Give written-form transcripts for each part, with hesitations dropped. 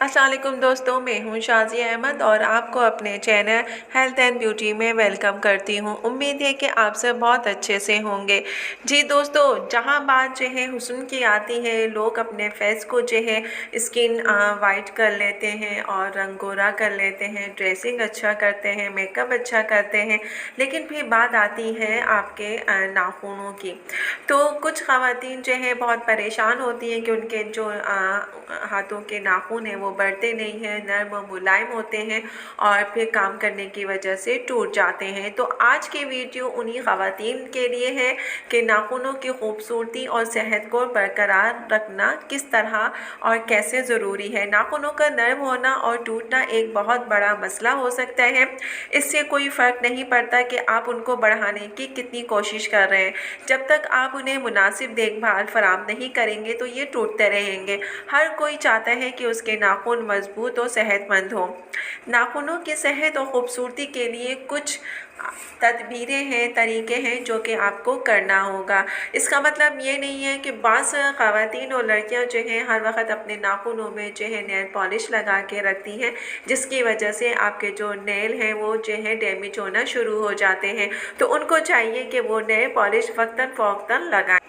अस्सलाम वालेकुम दोस्तों, मैं हूं शाज़िया अहमद और आपको अपने चैनल हेल्थ एंड ब्यूटी में वेलकम करती हूं। उम्मीद है कि आप सब बहुत अच्छे से होंगे। जी दोस्तों, जहां बात जो है हुस्न की आती है, लोग अपने फेस को जो है स्किन वाइट कर लेते हैं और रंग गोरा कर लेते हैं, ड्रेसिंग अच्छा करते हैं, मेकअप अच्छा करते हैं, लेकिन फिर बात आती है आपके नाखूनों की। तो कुछ ख़वातीन जो है बहुत परेशान होती हैं कि उनके जो हाथों के नाखून हैं वो बढ़ते नहीं हैं, नर्म और मुलायम होते हैं और फिर काम करने की वजह से टूट जाते हैं। तो आज की वीडियो उन्हीं ख़वातीन के लिए है कि नाखूनों की खूबसूरती और सेहत को बरकरार रखना किस तरह और कैसे ज़रूरी है। नाखूनों का नर्म होना और टूटना एक बहुत बड़ा मसला हो सकता है। इससे कोई फ़र्क नहीं पड़ता कि आप उनको बढ़ाने की कितनी कोशिश कर रहे हैं, जब तक आप उन्हें मुनासिब देखभाल फराहम नहीं करेंगे तो ये टूटते रहेंगे। हर कोई चाहता है कि उसके नाखून मजबूत और सेहतमंद हो। नाखूनों की सेहत और खूबसूरती के लिए कुछ तदबीरें हैं, तरीके हैं जो कि आपको करना होगा। इसका मतलब ये नहीं है कि बाज़ ख़वातीन और लड़कियां जो हैं हर वक्त अपने नाखूनों में जो है नेल पॉलिश लगा के रखती हैं, जिसकी वजह से आपके जो नेल हैं वो जो है डैमेज होना शुरू हो जाते हैं। तो उनको चाहिए कि वो नेल पॉलिश वक्तन फ़ौक्तन लगाएं।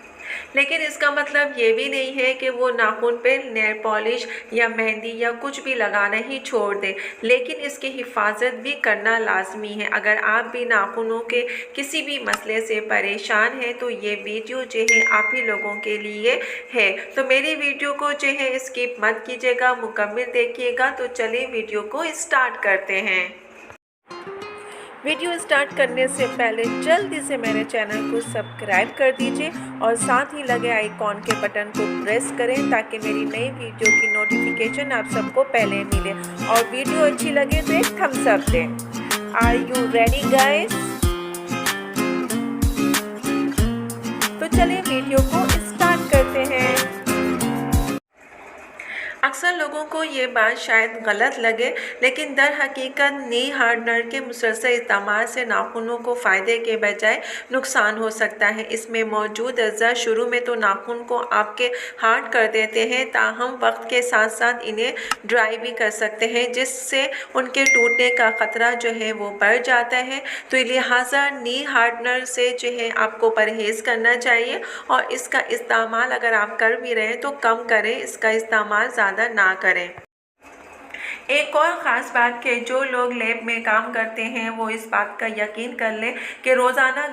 लेकिन इसका मतलब ये भी नहीं है कि वो नाखून पे नेल पॉलिश या मेहंदी या कुछ भी लगाना ही छोड़ दें, लेकिन इसकी हिफाजत भी करना लाजमी है। अगर आप भी नाखूनों के किसी भी मसले से परेशान हैं तो ये वीडियो जो है आप ही लोगों के लिए है। तो मेरी वीडियो को जो है स्किप मत कीजिएगा, मुकम्मल देखिएगा। तो चलिए वीडियो को स्टार्ट करते हैं। वीडियो स्टार्ट करने से पहले जल्दी से मेरे चैनल को सब्सक्राइब कर दीजिए और साथ ही लगे आइकॉन के बटन को प्रेस करें ताकि मेरी नई वीडियो की नोटिफिकेशन आप सबको पहले मिले। और वीडियो अच्छी लगे तो एक थम्स अप दें। Are you ready guys? तो चलिए वीडियो को स्टार्ट करते हैं। अक्सर लोगों को ये बात शायद गलत लगे, लेकिन दर हकीकत नी हार्डनर के मुसलसल इस्तेमाल से नाखूनों को फ़ायदे के बजाय नुकसान हो सकता है। इसमें मौजूद अज्जा शुरू में तो नाखून को आपके हार्ड कर देते हैं, ताहम वक्त के साथ साथ इन्हें ड्राई भी कर सकते हैं, जिससे उनके टूटने का ख़तरा जो है वो बढ़ जाता है। तो लिहाजा नी हार्डनर से जो है आपको परहेज़ करना चाहिए और इसका इस्तेमाल अगर आप कर भी रहे हैं तो कम करें, इसका इस्तेमाल ज़्यादा ना करें। एक और ख़ास बात कि जो लोग लैब में काम करते हैं वो इस बात का यकीन कर लें कि रोज़ाना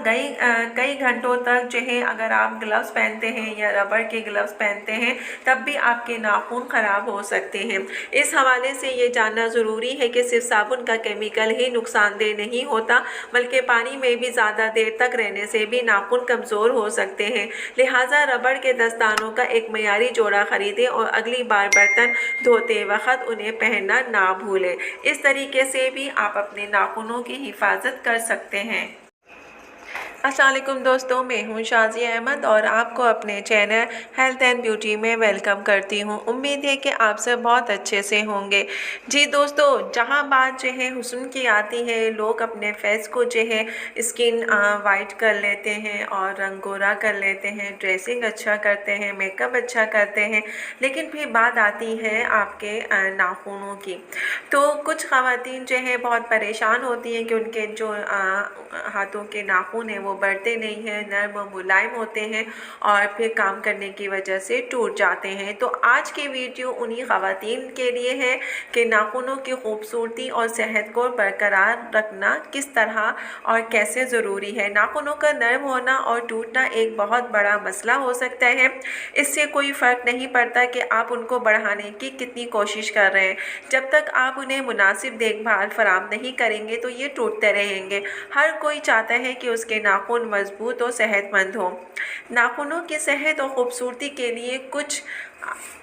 कई घंटों तक जो है अगर आप ग्लव्स पहनते हैं या रबड़ के ग्लव्स पहनते हैं तब भी आपके नाखून ख़राब हो सकते हैं। इस हवाले से ये जानना ज़रूरी है कि सिर्फ साबुन का केमिकल ही नुकसानदेह नहीं होता, बल्कि पानी में भी ज़्यादा देर तक रहने से भी नाखून कमज़ोर हो सकते हैं। लिहाजा रबड़ के दस्तानों का एक मयारी जोड़ा ख़रीदें और अगली बार बर्तन धोते वक्त उन्हें पहनना ना भूलें। इस तरीके से भी आप अपने नाखूनों की हिफाजत कर सकते हैं। अस्सलाम वालेकुम दोस्तों, मैं हूं शाज़िया अहमद और आपको अपने चैनल हेल्थ एंड ब्यूटी में वेलकम करती हूं। उम्मीद है कि आप सब बहुत अच्छे से होंगे। जी दोस्तों, जहां बात जो है हुस्न की आती है, लोग अपने फेस को जो है स्किन वाइट कर लेते हैं और रंग गोरा कर लेते हैं, ड्रेसिंग अच्छा करते हैं, मेकअप अच्छा करते हैं, लेकिन फिर बात आती है आपके नाखूनों की। तो कुछ ख़वातीन जो है बहुत परेशान होती हैं कि उनके जो हाथों के नाखून हैं वो बढ़ते नहीं हैं, नर्म और मुलायम होते हैं और फिर काम करने की वजह से टूट जाते हैं। तो आज की वीडियो उन्हीं ख़वातीन के लिए है कि नाखूनों की खूबसूरती और सेहत को बरकरार रखना किस तरह और कैसे ज़रूरी है। नाखूनों का नर्म होना और टूटना एक बहुत बड़ा मसला हो सकता है। इससे कोई फ़र्क नहीं पड़ता कि आप उनको बढ़ाने की कितनी कोशिश कर रहे हैं, जब तक आप उन्हें मुनासिब देखभाल फराहम नहीं करेंगे तो ये टूटते रहेंगे। हर कोई चाहता है कि उसके नाखून मजबूत और सेहतमंद हो। नाखूनों की सेहत और खूबसूरती के लिए कुछ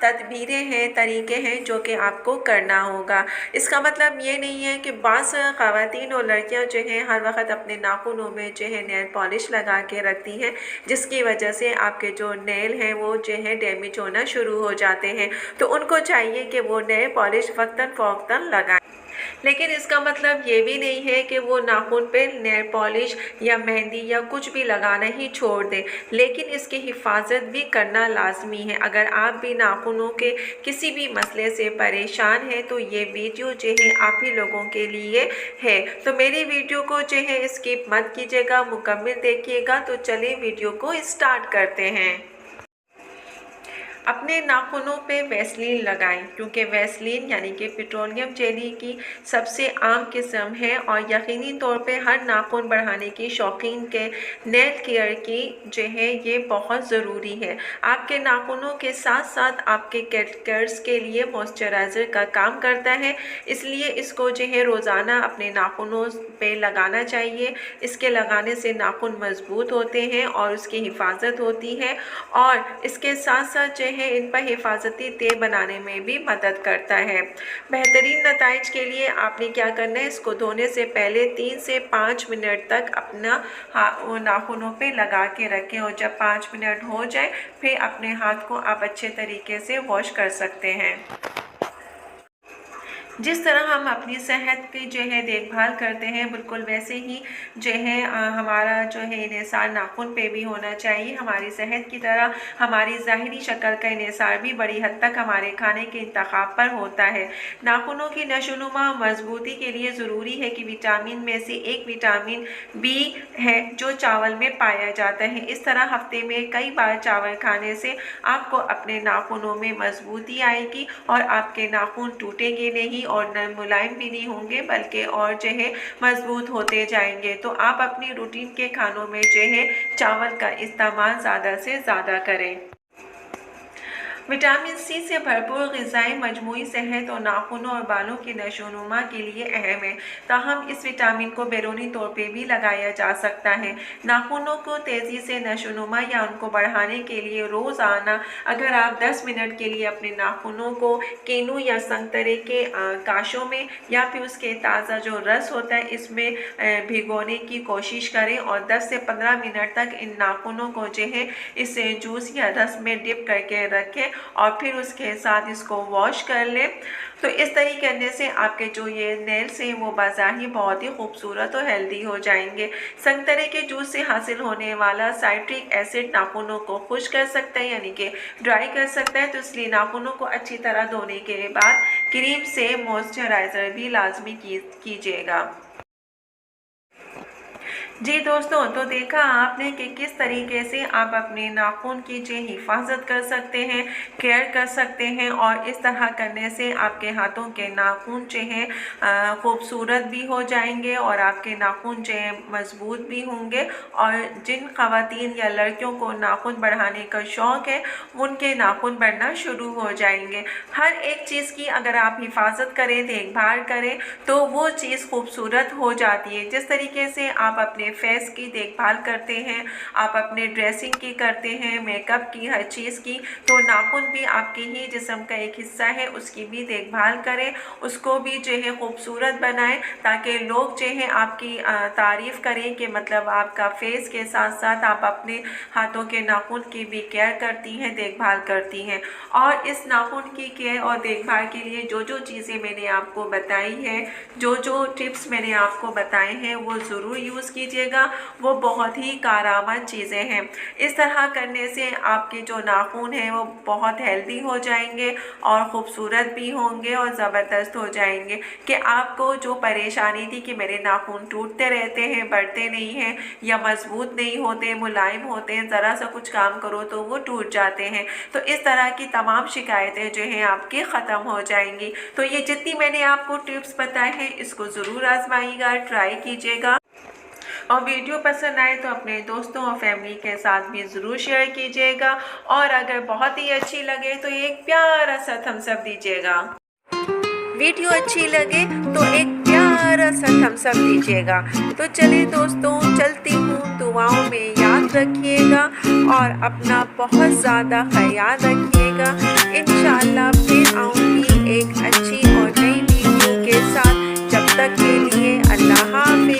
तदबीरें हैं, तरीके हैं जो कि आपको करना होगा। इसका मतलब ये नहीं है कि बाज़ ख़वातीन और लड़कियां जो हैं हर वक्त अपने नाखूनों में जो है नेल पॉलिश लगा के रखती हैं, जिसकी वजह से आपके जो नेल हैं वो जो है डैमेज होना शुरू हो जाते हैं। तो उनको चाहिए कि वो नेल पॉलिश वक्तन फ़ौक्तन लगाएं। लेकिन इसका मतलब ये भी नहीं है कि वो नाखून पे नेल पॉलिश या मेहंदी या कुछ भी लगाना ही छोड़ दें, लेकिन इसकी हिफाजत भी करना लाजमी है। अगर आप भी नाखूनों के किसी भी मसले से परेशान हैं तो ये वीडियो जो है आप ही लोगों के लिए है। तो मेरी वीडियो को जो है स्किप मत कीजिएगा, मुकम्मल देखिएगा। तो चलिए वीडियो को स्टार्ट करते हैं। अपने नाखूनों पे वैसलीन लगाएं, क्योंकि वैसलीन यानी कि पेट्रोलियम जेली की सबसे आम किस्म है और यकीनी तौर पे हर नाखून बढ़ाने की शौकीन के नेल केयर की जो है ये बहुत ज़रूरी है। आपके नाखूनों के साथ साथ आपके कैटकर्स के लिए मॉइस्चराइज़र का काम करता है, इसलिए इसको जो है रोज़ाना अपने नाखूनों पे लगाना चाहिए। इसके लगाने से नाखून मजबूत होते हैं और उसकी हिफाजत होती है, और इसके साथ साथ जो है इन पर हिफाजती तेल बनाने में भी मदद करता है। बेहतरीन नताइज के लिए आपने क्या करना है, इसको धोने से पहले 3 से 5 मिनट तक अपना नाखूनों पे लगा के रखें, और जब 5 मिनट हो जाए फिर अपने हाथ को आप अच्छे तरीके से वॉश कर सकते हैं। जिस तरह हम अपनी सेहत की जो है देखभाल करते हैं, बिल्कुल वैसे ही जो है हमारा जो है इन्हिसार नाखून पे भी होना चाहिए। हमारी सेहत की तरह हमारी ज़ाहिरी शक्ल का इन्हिसार भी बड़ी हद तक हमारे खाने के इंतखाब पर होता है। नाखूनों की नशोनुमा मजबूती के लिए ज़रूरी है कि विटामिन में से एक विटामिन बी है जो चावल में पाया जाता है। इस तरह हफ्ते में कई बार चावल खाने से आपको अपने नाखूनों में मजबूती आएगी और आपके नाखून टूटेंगे नहीं और न मुलायम भी नहीं होंगे, बल्कि और जो है मजबूत होते जाएंगे। तो आप अपनी रूटीन के खानों में जो है चावल का इस्तेमाल ज़्यादा से ज़्यादा करें। विटामिन सी से भरपूर ग़िज़ाएँ मजमूई सेहत और नाखूनों और बालों की नशोनुमा के लिए अहम है, ताहम इस विटामिन को बैरूनी तौर पे भी लगाया जा सकता है। नाखूनों को तेज़ी से नशोनुमा या उनको बढ़ाने के लिए रोज़ाना अगर आप 10 मिनट के लिए अपने नाखूनों को केनू या संतरे के काशों में या फिर उसके ताज़ा जो रस होता है इसमें भिगोने की कोशिश करें, और 10 से 15 मिनट तक इन नाखूनों को जो है इस जूस या रस में डिप करके रखें और फिर उसके साथ इसको वॉश कर लें। तो इस तरीके करने से आपके जो ये नेल्स हैं वो बाज़ाहिर बहुत ही खूबसूरत और हेल्दी हो जाएंगे। संतरे के जूस से हासिल होने वाला साइट्रिक एसिड नाखूनों को खुश कर सकता है, यानी कि ड्राई कर सकता है, तो इसलिए नाखूनों को अच्छी तरह धोने के बाद क्रीम से मॉइस्चराइज़र भी लाजमी कीजिएगा। जी दोस्तों, तो देखा आपने कि किस तरीके से आप अपने नाखून की जो हिफाजत कर सकते हैं, केयर कर सकते हैं, और इस तरह करने से आपके हाथों के नाखून जो हैं खूबसूरत भी हो जाएंगे और आपके नाखून जो हैं मजबूत भी होंगे। और जिन ख़वातीन या लड़कियों को नाखून बढ़ाने का शौक़ है उनके नाखून बढ़ना शुरू हो जाएंगे। हर एक चीज़ की अगर आप हिफाजत करें, देखभाल करें, तो वो चीज़ खूबसूरत हो जाती है। जिस तरीके से आप अपने फेस की देखभाल करते हैं, आप अपने ड्रेसिंग की करते हैं, मेकअप की, हर चीज़ की, तो नाखून भी आपके ही जिस्म का एक हिस्सा है, उसकी भी देखभाल करें, उसको भी जो है खूबसूरत बनाएं, ताकि लोग जो है आपकी तारीफ़ करें कि मतलब आपका फेस के साथ साथ आप अपने हाथों के नाखून की भी केयर करती हैं, देखभाल करती हैं। और इस नाखून की केयर और देखभाल के लिए जो जो चीज़ें मैंने आपको बताई हैं, जो जो टिप्स मैंने आपको बताए हैं, वो ज़रूर यूज़ कीजिएगा। वो बहुत ही कारआमद चीज़ें हैं। इस तरह करने से आपके जो नाखून हैं वो बहुत हेल्दी हो जाएंगे और ख़ूबसूरत भी होंगे और ज़बरदस्त हो जाएंगे। कि आपको जो परेशानी थी कि मेरे नाखून टूटते रहते हैं, बढ़ते नहीं हैं या मजबूत नहीं होते, मुलायम होते हैं, ज़रा सा कुछ काम करो तो वो टूट जाते हैं, तो इस तरह की तमाम शिकायतें जो हैं आपकी ख़त्म हो जाएंगी। तो ये जितनी मैंने आपको टिप्स बताए हैं इसको ज़रूर आजमाइएगा, ट्राई कीजिएगा, और वीडियो पसंद आए तो अपने दोस्तों और फैमिली के साथ भी ज़रूर शेयर कीजिएगा, और अगर बहुत ही अच्छी लगे तो एक प्यारा सा थम्स अप दीजिएगा। वीडियो अच्छी लगे तो एक प्यारा सा थम्स अप दीजिएगा। तो चलिए दोस्तों, चलती हूँ, दुआओं में याद रखिएगा और अपना बहुत ज़्यादा ख्याल रखिएगा। इंशाअल्लाह फिर आऊँगी एक अच्छी और नई वीडियो के साथ। जब तक के लिए अल्लाह हाफ़िज़।